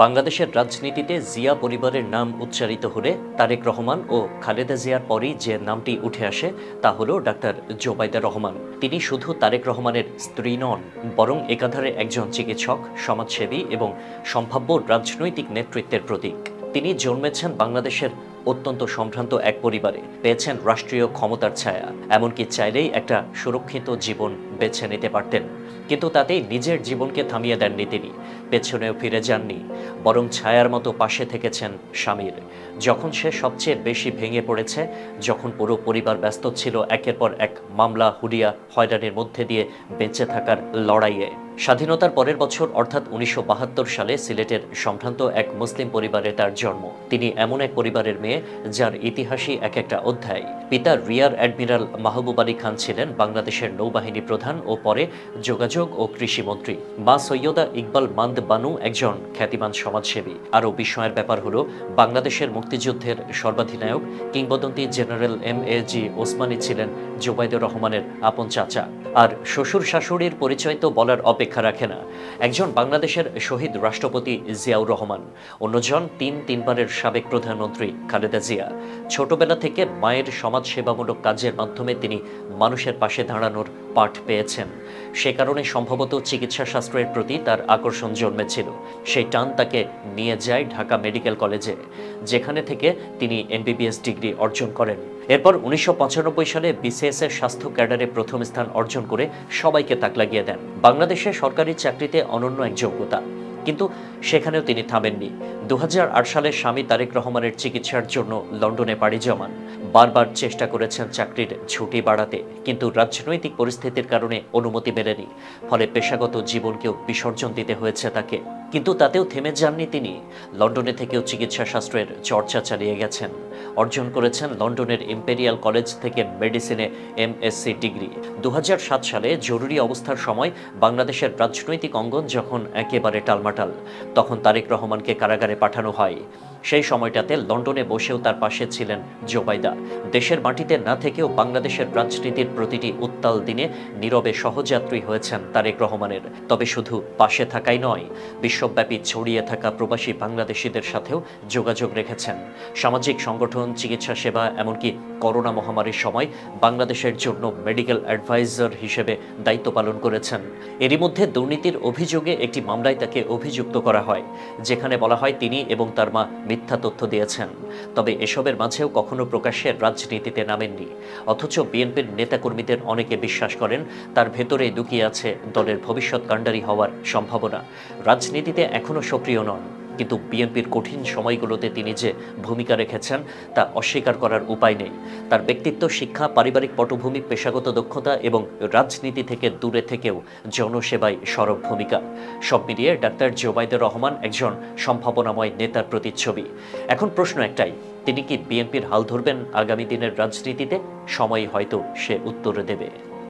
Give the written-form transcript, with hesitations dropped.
বাংলাদেশের রাজনীতিতে জিয়া পরিবারের নাম উচ্চারিত হলে তারেক রহমান ও খালেদা জিয়ার পরই যে নামটি উঠে আসে তা হলো ডাক্তার জোবাইদা রহমান। তিনি শুধু তারেক রহমানের স্ত্রী নন, বরং একাধারে একজন চিকিৎসক, সমাজসেবী এবং সম্ভাব্য রাজনৈতিক নেতৃত্বের প্রতীক। তিনি জন্মেছেন বাংলাদেশের অত্যন্ত সম্ভ্রান্ত এক পরিবারে, পেয়েছেন রাষ্ট্রীয় ক্ষমতার ছায়া, এমনকি চাইলেই একটা সুরক্ষিত জীবন বেছে নিতে পারতেন। কিন্তু তাতেই নিজের জীবনকে থামিয়ে দেননি তিনি, পেছনেও ফিরে যাননি, বরং ছায়ার মতো পাশে থেকেছেন স্বামীর। যখন সে সবচেয়ে বেশি ভেঙে পড়েছে, যখন পুরো পরিবার ব্যস্ত ছিল একের পর এক মামলা, হুডিয়া, হয়রানির মধ্যে দিয়ে বেঁচে থাকার লড়াইয়ে। স্বাধীনতার পরের বছর অর্থাৎ ১৯৭২ সালে সিলেটের সম্ভ্রান্ত এক মুসলিম পরিবারে তার জন্ম। তিনি এমন এক পরিবারের মেয়ে যার ইতিহাসই এক একটা অধ্যায়। পিতা রিয়ার অ্যাডমিরাল মাহবুব আলী খান ছিলেন বাংলাদেশের নৌবাহিনী প্রধান ও পরে যোগাযোগ ও কৃষিমন্ত্রী। মা সৈয়দা ইকবাল মান্দ বানু একজন খ্যাতিমান সমাজসেবী। আরও বিস্ময়ের ব্যাপার হলো বাংলাদেশের মুক্তিযুদ্ধের সর্বাধিনায়ক কিংবদন্তি জেনারেল MAG ওসমানী ছিলেন জোবাইদুর রহমানের আপন চাচা। আর শ্বশুর শাশুড়ির পরিচয় তো বলার অপেক্ষা রাখে না। একজন বাংলাদেশের শহীদ রাষ্ট্রপতি জিয়াউর রহমান, অন্যজন তিনবারের সাবেক প্রধানমন্ত্রী খালেদা জিয়া। ছোটবেলা থেকে মায়ের সমাজসেবামূলক কাজের মাধ্যমে তিনি মানুষের পাশে দাঁড়ানোর পাঠ পেয়েছেন। সে কারণে সম্ভবত চিকিৎসা শাস্ত্রের প্রতি তার আকর্ষণ জন্মেছিল। সেই টান তাকে নিয়ে যায় ঢাকা মেডিকেল কলেজে, যেখানে থেকে তিনি MBBS ডিগ্রি অর্জন করেন। এরপর ১৯৯৫ সালে BCS এর স্বাস্থ্য ক্যাডারে প্রথম স্থান অর্জন করে সবাইকে তাক লাগিয়ে দেন। বাংলাদেশে সরকারি চাকরিতে অনন্য এক যোগ্যতা, কিন্তু সেখানেও তিনি থামেননি। ২০০৮ সালে স্বামী তারেক রহমানের চিকিৎসার জন্য লন্ডনে পাড়ি জমান। বারবার চেষ্টা করেছেন চাকরির ছুটি বাড়াতে, কিন্তু রাজনৈতিক পরিস্থিতির কারণে অনুমতি মেলেনি। ফলে পেশাগত জীবনকেও বিসর্জন দিতে হয়েছে তাকে। কিন্তু তাতেও থেমে যাননি তিনি। লন্ডনে থেকেও চিকিৎসা শাস্ত্রের চর্চা চালিয়ে গেছেন। অর্জন করেছেন লন্ডনের ইম্পেরিয়াল কলেজ থেকে মেডিসিনে MSc ডিগ্রি। ২০০৭ সালে জরুরি অবস্থার সময় বাংলাদেশের রাজনৈতিক অঙ্গন যখন একেবারে টালমাটাল, তখন তারেক রহমানকে কারাগারে পাঠানো হয়। সেই সময়টাতে লন্ডনে বসেও তার পাশে ছিলেন জোবাইদা। দেশের মাটিতে না থেকেও বাংলাদেশের রাজনীতির প্রতিটি উত্তাল দিনে নীরবে সহযাত্রী হয়েছেন তারেক রহমানের। তবে শুধু পাশে থাকাই নয়, বিশ্বব্যাপী ছড়িয়ে থাকা প্রবাসী বাংলাদেশিদের সাথেও যোগাযোগ রেখেছেন। সামাজিক সংগঠন, চিকিৎসা সেবা, এমনকি করোনা মহামারীর সময় বাংলাদেশের জন্য মেডিকেল অ্যাডভাইজার হিসেবে দায়িত্ব পালন করেছেন। এরই মধ্যে দুর্নীতির অভিযোগে একটি মামলায় তাকে অভিযুক্ত করা হয়, যেখানে বলা হয় তিনি এবং তার মা মিথ্যা তথ্য দিয়েছেন। তবে এসবের মাঝেও কখনো প্রকাশ্যে রাজনীতিতে নামেননি। অথচ বিএনপির নেতাকর্মীদের অনেকে বিশ্বাস করেন তার ভেতরে লুকিয়ে আছে দলের ভবিষ্যৎ কাণ্ডারি হওয়ার সম্ভাবনা। রাজনীতিতে এখনও সক্রিয় নন, কিন্তু বিএনপির কঠিন সময়গুলোতে তিনি যে ভূমিকা রেখেছেন তা অস্বীকার করার উপায় নেই। তার ব্যক্তিত্ব, শিক্ষা, পারিবারিক পটভূমি, পেশাগত দক্ষতা এবং রাজনীতি থেকে দূরে থেকেও জনসেবায় সরব ভূমিকা, সব মিলিয়ে ডাক্তার জোবাইদুর রহমান একজন সম্ভাবনাময় নেতার প্রতিচ্ছবি। এখন প্রশ্ন একটাই, তিনি কি বিএনপির হাল ধরবেন আগামী দিনের রাজনীতিতে? সময়ই হয়তো সে উত্তর দেবে।